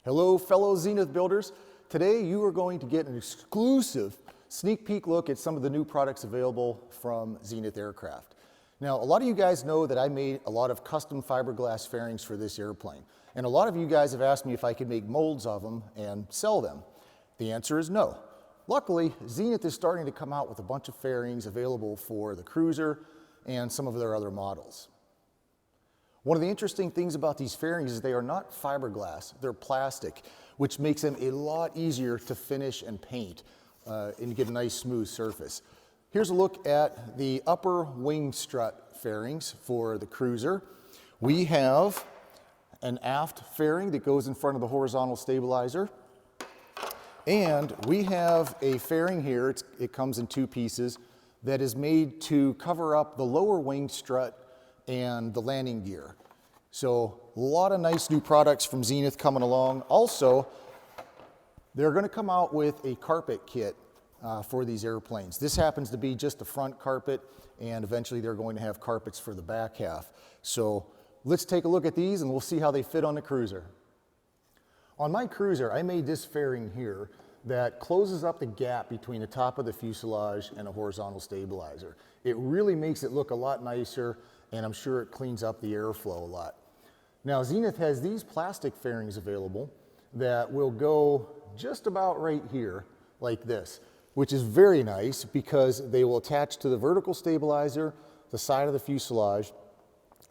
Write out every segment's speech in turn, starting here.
Hello fellow Zenith builders. Today you are going to get an exclusive sneak peek look at some of the new products available from Zenith Aircraft. Now a lot of you guys know that I made a lot of custom fiberglass fairings for this airplane, and a lot of you guys have asked me if I could make molds of them and sell them. The answer is no. Luckily, Zenith is starting to come out with a bunch of fairings available for the Cruzer and some of their other models. One of the interesting things about these fairings is they are not fiberglass, they're plastic, which makes them a lot easier to finish and paint and get a nice smooth surface. Here's a look at the upper wing strut fairings for the Cruzer. We have an aft fairing that goes in front of the horizontal stabilizer. And we have a fairing here, it comes in two pieces, that is made to cover up the lower wing strut and the landing gear. So a lot of nice new products from Zenith coming along. Also, they're going to come out with a carpet kit for these airplanes. This happens to be just the front carpet, and eventually they're going to have carpets for the back half. So let's take a look at these and we'll see how they fit on the Cruzer. On my Cruzer, I made this fairing here that closes up the gap between the top of the fuselage and a horizontal stabilizer. It really makes it look a lot nicer, and I'm sure it cleans up the airflow a lot. Now Zenith has these plastic fairings available that will go just about right here like this, which is very nice because they will attach to the vertical stabilizer, the side of the fuselage,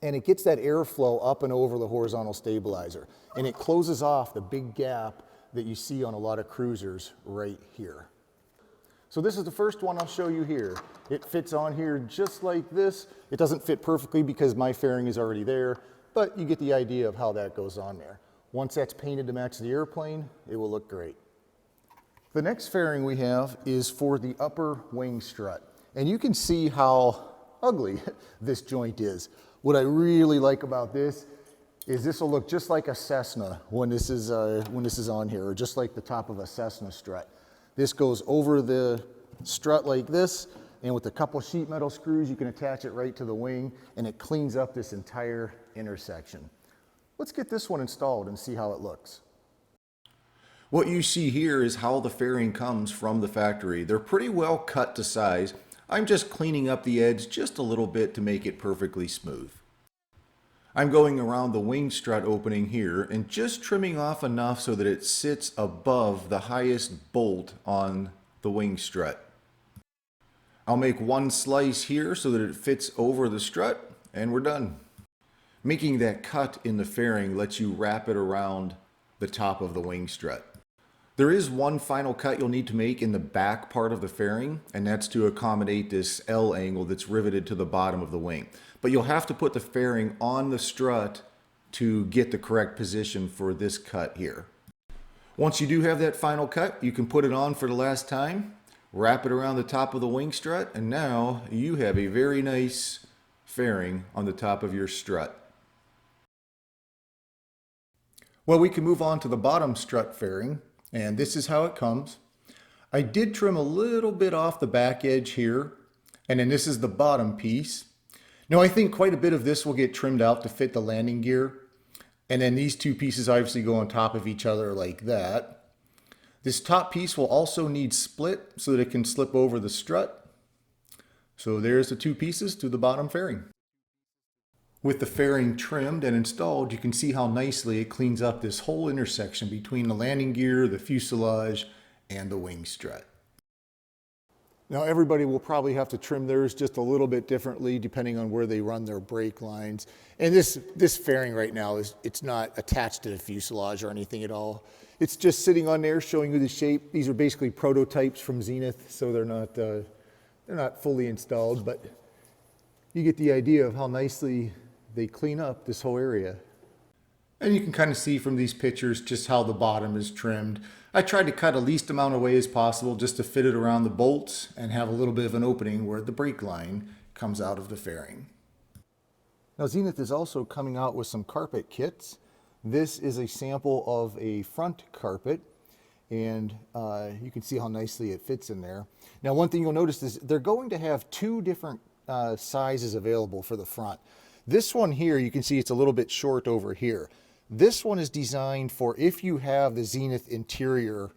and it gets that airflow up and over the horizontal stabilizer, and it closes off the big gap that you see on a lot of Cruzers right here. So this is the first one I'll show you here. It fits on here just like this. It doesn't fit perfectly because my fairing is already there, but you get the idea of how that goes on there. Once that's painted to match the airplane, it will look great. The next fairing we have is for the upper wing strut, and you can see how ugly this joint is. What I really like about this is this will look just like a Cessna when this is on here, or just like the top of a Cessna strut. This goes over the strut like this, and with a couple sheet metal screws you can attach it right to the wing, and it cleans up this entire intersection. Let's get this one installed and see how it looks. What you see here is how the fairing comes from the factory. They're pretty well cut to size. I'm just cleaning up the edge just a little bit to make it perfectly smooth. I'm going around the wing strut opening here and just trimming off enough so that it sits above the highest bolt on the wing strut. I'll make one slice here so that it fits over the strut, and we're done. Making that cut in the fairing lets you wrap it around the top of the wing strut. There is one final cut you'll need to make in the back part of the fairing, and that's to accommodate this L angle that's riveted to the bottom of the wing. But you'll have to put the fairing on the strut to get the correct position for this cut here. Once you do have that final cut, you can put it on for the last time, wrap it around the top of the wing strut, and now you have a very nice fairing on the top of your strut. Well, we can move on to the bottom strut fairing, and this is how it comes. I did trim a little bit off the back edge here, and then this is the bottom piece. Now I think quite a bit of this will get trimmed out to fit the landing gear, and then these two pieces obviously go on top of each other like that. This top piece will also need split so that it can slip over the strut. So there's the two pieces to the bottom fairing. With the fairing trimmed and installed, you can see how nicely it cleans up this whole intersection between the landing gear, the fuselage, and the wing strut. Now everybody will probably have to trim theirs just a little bit differently depending on where they run their brake lines. And this fairing right now it's not attached to the fuselage or anything at all. It's just sitting on there showing you the shape. These are basically prototypes from Zenith, so they're not fully installed, but you get the idea of how nicely they clean up this whole area. And you can kind of see from these pictures just how the bottom is trimmed. I tried to cut the least amount of way as possible just to fit it around the bolts and have a little bit of an opening where the brake line comes out of the fairing. Now Zenith is also coming out with some carpet kits. This is a sample of a front carpet, and you can see how nicely it fits in there. Now one thing you'll notice is they're going to have two different sizes available for the front. This one here, you can see it's a little bit short over here. This one is designed for if you have the Zenith interior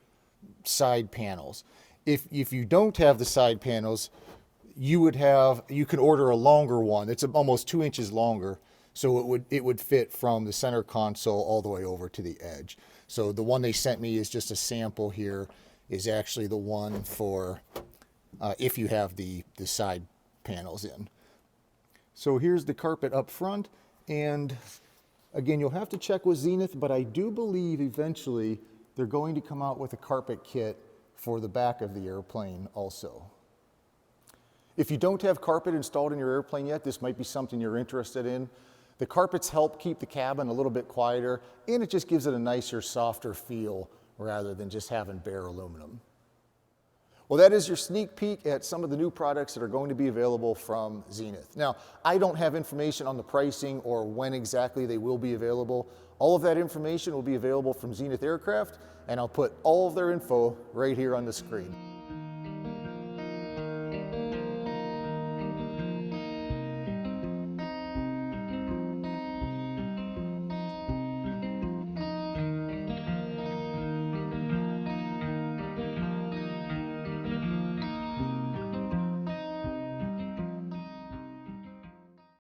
side panels. If you don't have the side panels, you can order a longer one. It's almost 2 inches longer, so it would fit from the center console all the way over to the edge. So the one they sent me is just a sample here, is actually the one for if you have the side panels in. So here's the carpet up front, and again, you'll have to check with Zenith, but I do believe eventually they're going to come out with a carpet kit for the back of the airplane also. If you don't have carpet installed in your airplane yet, this might be something you're interested in. The carpets help keep the cabin a little bit quieter, and it just gives it a nicer, softer feel rather than just having bare aluminum. Well, that is your sneak peek at some of the new products that are going to be available from Zenith. Now, I don't have information on the pricing or when exactly they will be available. All of that information will be available from Zenith Aircraft, and I'll put all of their info right here on the screen.